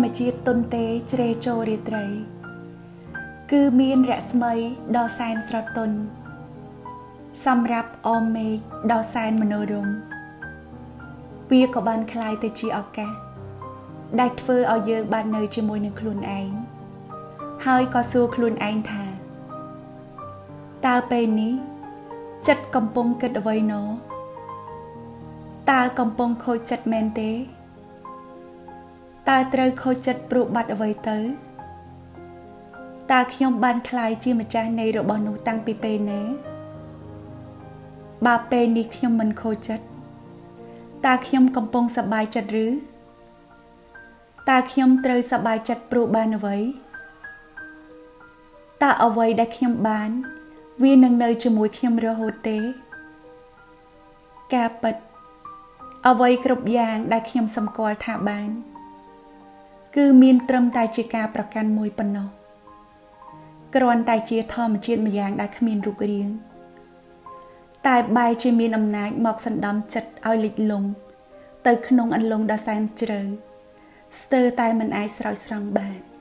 មជាតិទុនទេជ្រេចូលរាត្រីគឺមានរស្មីដ៏សែនស្រទន់សម្រាប់អមមេឃដ៏សែនមនោរម្យវាក៏បានคล้ายទៅជាឱកាសដែលធ្វើឲ្យយើងបាននៅជាមួយនឹងខ្លួនឯងហើយក៏សួរខ្លួនឯងថាតើពេលនេះចិត្តកំពុងគិតអ្វីណោតើកំពុងខូចចិត្តមែនទេតើត្រូវខូចចិត្តព្រោះបាត់អ្វីទៅតើខ្ញុំបានคล้ายជាម្ចាស់នៃរបស់នោះតាំងពីពេលណាបើពេលនេះខ្ញុំមិនខូចចិត្តតើខ្ញុំកំពុងសប្បាយចិត្តឬតើខ្ញុំត្រូវសប្បាយចិត្តព្រោះបានអ្វីតើអ្វីដែលខ្ញុំបានវានឹងនៅជាមួយខ្ញុំរហូតទេការពិតអ្វីគ្រប់យ៉ាងដែលខ្ញុំសម្គាល់ថាបានគឺមានត្រឹមតែជាការប្រកាន់មួយប៉ុណ្ណោះគ្រាន់តែជាធម្មជាតិម្យ៉ាងដែលគ្មានរូបរាងតែបែរជាមានអំណាចមកសណ្ដំចិត្តឲ្យលិចលង់ទៅក្នុងអន្លង់ដ៏សែនជ្រៅស្ទើរតែមិនអាចស្រោចស្រង់បាន